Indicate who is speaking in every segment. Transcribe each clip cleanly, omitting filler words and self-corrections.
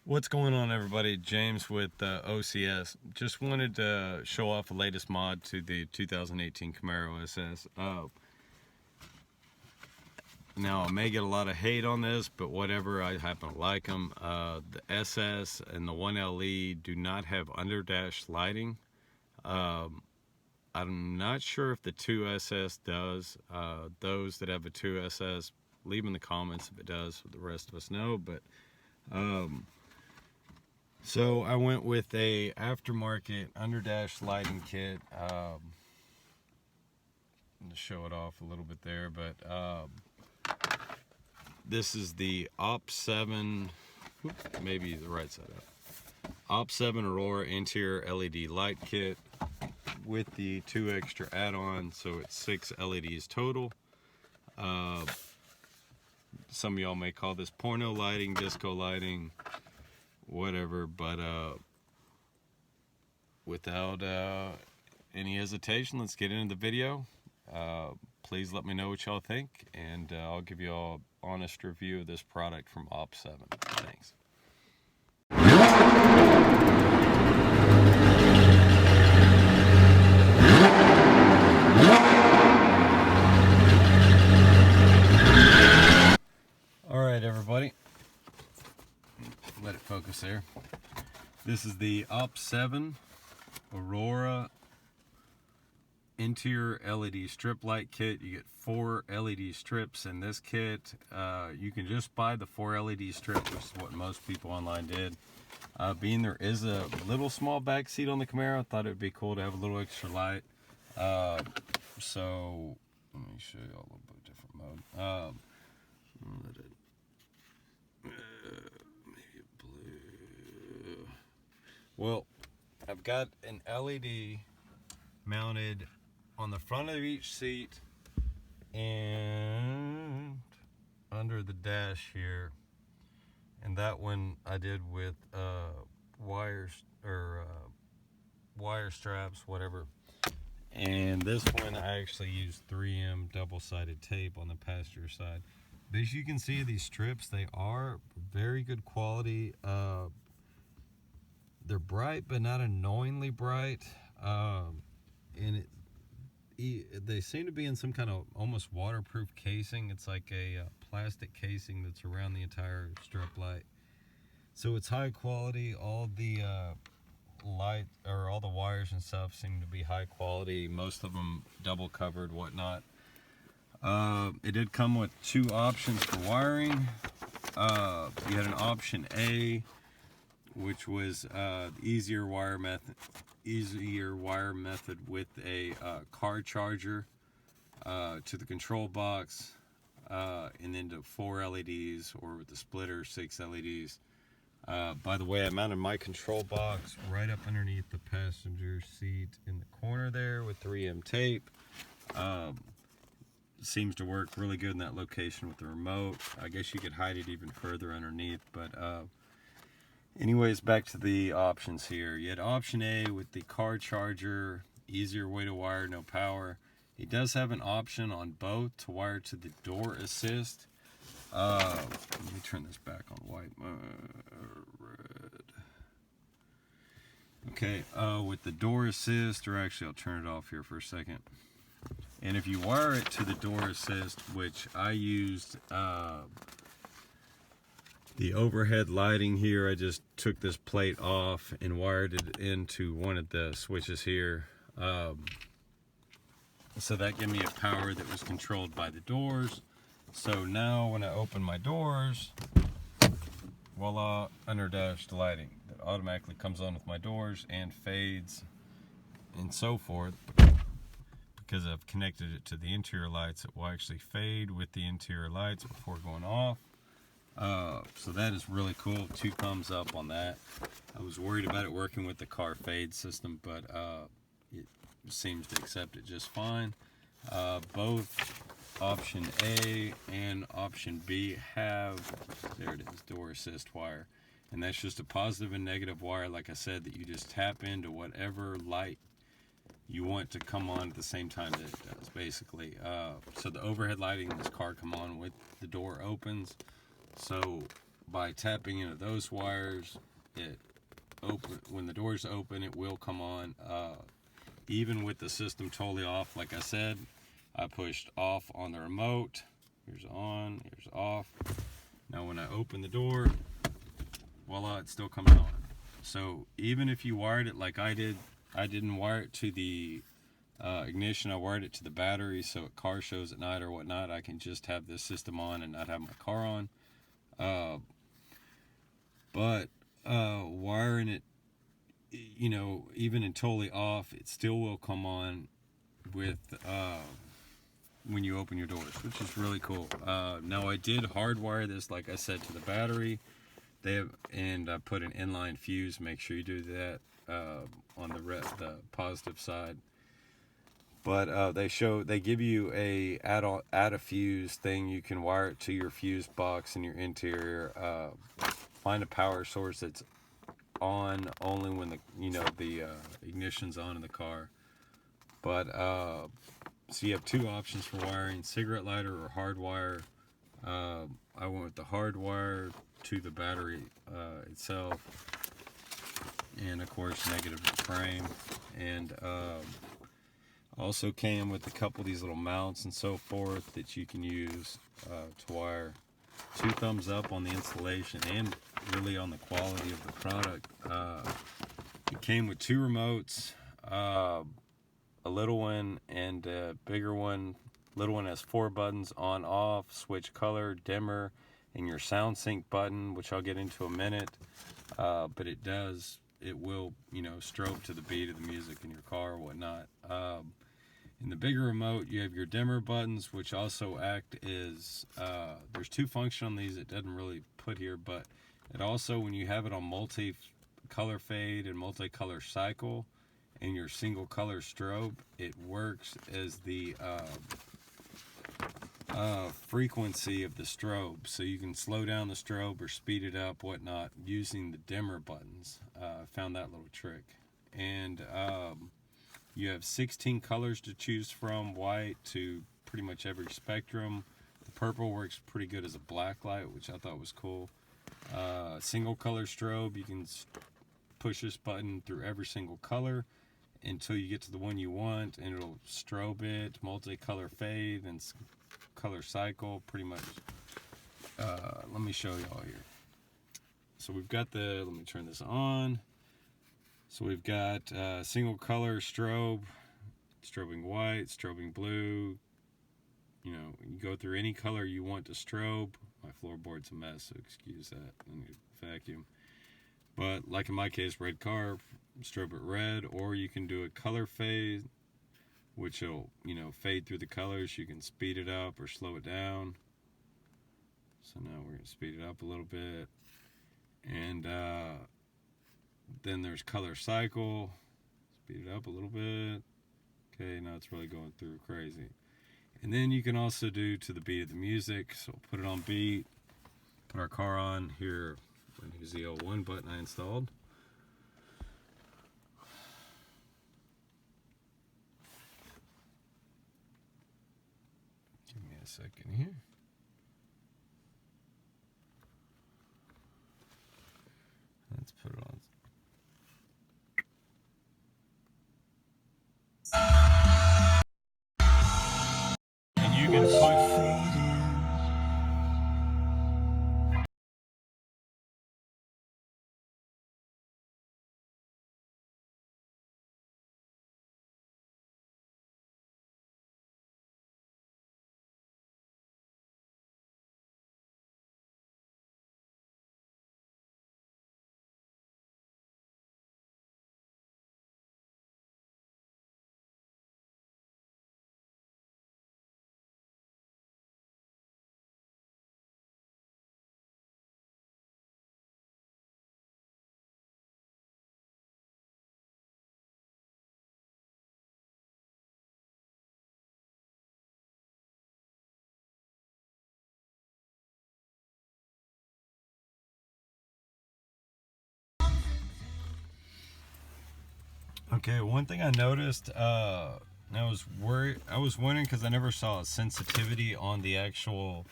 Speaker 1: What's going on, everybody? James with OCS. Just wanted to show off the latest mod to the 2018 Camaro SS. Now, I may get a lot of hate on this, but whatever, I happen to like them. The SS and the 1LE do not have Underdash lighting. I'm not sure if the 2SS does. Those that have a 2SS, leave in the comments if it does, so the rest of us know. But so I went with a aftermarket Underdash lighting kit. I'm going to show it off a little bit there, but this is the OPT7, maybe the right side up. OPT7 Auro interior LED light kit with the 2 extra add-ons, so it's 6 LEDs total. Some of y'all may call this porno lighting, disco lighting, whatever, but without any hesitation, let's get into the video. Please let me know what y'all think, and I'll give you all an honest review of this product from OPT7. Thanks. Alright, everybody. Let it focus there. This is the OPT7 Auro interior LED strip light kit. You get 4 LED strips in this kit. You can just buy the 4 LED strips, which is what most people online did. Being there is a little small back seat on the Camaro, I thought it would be cool to have a little extra light. So let me show you a little bit different mode. Maybe blue. Well, I've got an LED mounted on the front of each seat and under the dash here, and that one I did with wires or wire straps, whatever. And this one I actually used 3M double-sided tape on the passenger side. But as you can see, these strips, they are very good quality. They're bright, but not annoyingly bright. And they seem to be in some kind of almost waterproof casing. It's like a plastic casing that's around the entire strip light. So it's high quality. All the light, or all the wires and stuff, seem to be high quality. Most of them double covered, whatnot. It did come with 2 options for wiring. You had an option A, which was the easier wire method with a car charger to the control box, and then to 4 LEDs, or with the splitter 6 LEDs. By the way, I mounted my control box right up underneath the passenger seat in the corner there with 3M tape. Seems to work really good in that location with the remote. I guess you could hide it even further underneath, but anyways, back to the options here. You had option A with the car charger, easier way to wire, no power. He does have an option on both to wire to the door assist. Let me turn this back on white, red. Okay, with the door assist, or actually I'll turn it off here for a second. And if you wire it to the door assist, which I used the overhead lighting here, I just took this plate off and wired it into one of the switches here. So that gave me a power that was controlled by the doors. So now when I open my doors, voila, Underdash lighting that automatically comes on with my doors and fades and so forth. Because I've connected it to the interior lights, it will actually fade with the interior lights before going off. So that is really cool. 2 thumbs up on that. I was worried about it working with the car fade system, but it seems to accept it just fine. Both option A and option B have, there it is, door assist wire. And that's just a positive and negative wire, like I said, that you just tap into whatever light you want to come on at the same time that it does, basically. So the overhead lighting in this car come on with the door opens. So by tapping into those wires, when the doors open, it will come on. Even with the system totally off, like I said, I pushed off on the remote. Here's on, here's off. Now when I open the door, voila, it still comes on. So even if you wired it like I did, I didn't wire it to the ignition, I wired it to the battery, so at car shows at night or whatnot, I can just have this system on and not have my car on. But wiring it, you know, even in totally off, it still will come on with when you open your doors, which is really cool. Now I did hardwire this, like I said, to the battery. And I put an inline fuse. Make sure you do that on the positive side. But they give you a add a fuse thing. You can wire it to your fuse box in your interior. Find a power source that's on only when the ignition's on in the car. But so you have two options for wiring: cigarette lighter or hardwire. I went with the hardwire to the battery itself, and of course negative to the frame. And also came with a couple of these little mounts and so forth that you can use to wire. 2 thumbs up on the installation and really on the quality of the product. It came with 2 remotes, a little one and a bigger one. Little one has 4 buttons: on, off, switch color, dimmer, and your sound sync button, which I'll get into a minute. But it will, strobe to the beat of the music in your car or whatnot. In the bigger remote, you have your dimmer buttons, which also act as, there's 2 functions on these it doesn't really put here, but it also, when you have it on multi-color fade and multi-color cycle and your single color strobe, it works as the frequency of the strobe, so you can slow down the strobe or speed it up, whatnot, using the dimmer buttons. I found that little trick. And you have 16 colors to choose from, white to pretty much every spectrum. The purple works pretty good as a black light, which I thought was cool. Single color strobe, you can push this button through every single color until you get to the one you want, and it'll strobe it, multicolor fade, and color cycle, pretty much. Let me show y'all here. So we've got let me turn this on. So we've got single color strobe, strobing white, strobing blue. You go through any color you want to strobe. My floorboard's a mess, so excuse that. Let me vacuum. But like in my case, red car, strobe it red, or you can do a color fade, which will, fade through the colors. You can speed it up or slow it down. So now we're going to speed it up a little bit. And then there's color cycle. Speed it up a little bit. Okay, now it's really going through crazy. And then you can also do to the beat of the music. So we'll put it on beat, put our car on here. And here's the L1 button I installed. Give me a second here. Let's put it on. And you can Okay, one thing I noticed, I was wondering because I never saw a sensitivity on the actual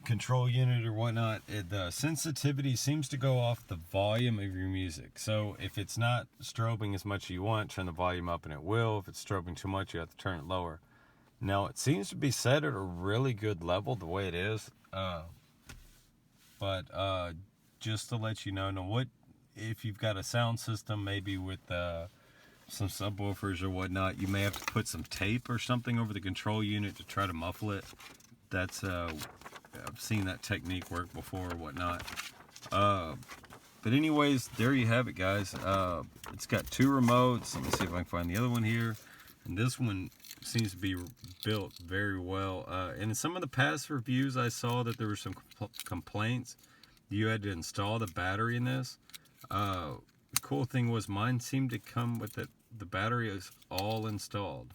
Speaker 1: control unit or whatnot, the sensitivity seems to go off the volume of your music. So if it's not strobing as much as you want, turn the volume up and it will. If it's strobing too much, you have to turn it lower. Now it seems to be set at a really good level the way it is, but just to let you know, what if you've got a sound system maybe with some subwoofers or whatnot, you may have to put some tape or something over the control unit to try to muffle it. That's I've seen that technique work before or whatnot. But anyways, there you have it, guys. It's got 2 remotes. Let me see if I can find the other one here. And this one seems to be built very well. And in some of the past reviews, I saw that there were some complaints. You had to install the battery in this. The cool thing was mine seemed to come with it. The battery is all installed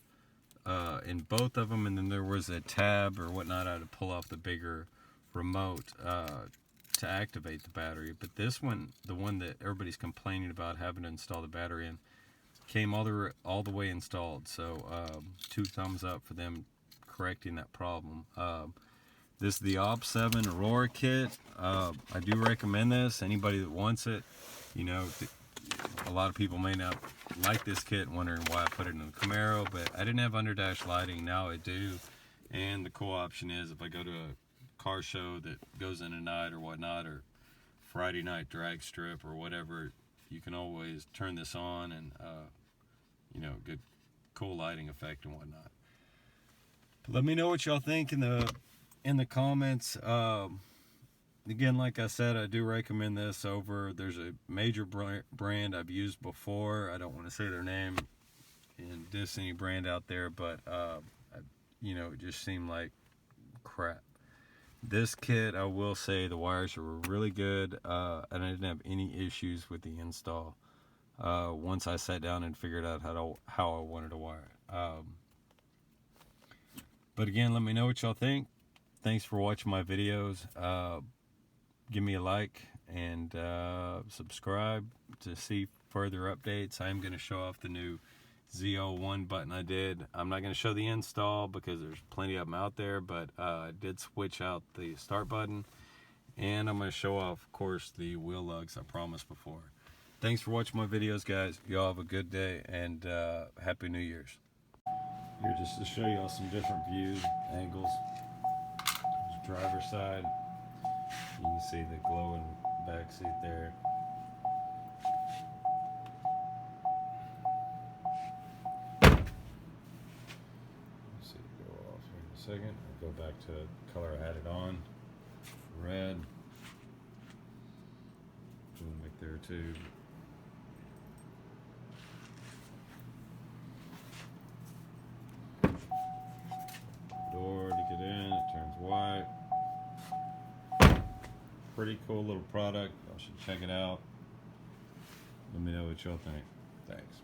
Speaker 1: in both of them, and then there was a tab or whatnot. I had to pull off the bigger remote to activate the battery. But this one, the one that everybody's complaining about having to install the battery in, came all the way installed. So 2 thumbs up for them correcting that problem. This is the OPT7 Auro kit. I do recommend this. Anybody that wants it, you know, a lot of people may not like this kit, wondering why I put it in the Camaro, but I didn't have Underdash lighting. Now I do. And the cool option is if I go to a car show that goes in at night or whatnot, or Friday night drag strip or whatever, you can always turn this on and you know, good cool lighting effect and whatnot. But let me know what y'all think in the comments. Again, like I said, I do recommend this over. There's a major brand I've used before. I don't want to say their name and diss any brand out there, but you know, it just seemed like crap. This kit, I will say, the wires were really good, and I didn't have any issues with the install once I sat down and figured out how I wanted to wire it. But again, let me know what y'all think. Thanks for watching my videos. Give me a like and subscribe to see further updates. I am going to show off the new Z01 button I did. I'm not going to show the install because there's plenty of them out there, but I did switch out the start button, and I'm going to show off, of course, the wheel lugs I promised before. Thanks for watching my videos, guys. Y'all have a good day, and Happy New Year's. Here, just to show y'all some different views, angles. There's driver's side. You can see the glowing back seat there. Let's see it go off here in a second. I'll go back to the color I had it on. Red. Going back there too. Door to get in, it turns white. Pretty cool little product. Y'all should check it out. Let me know what y'all think. Thanks.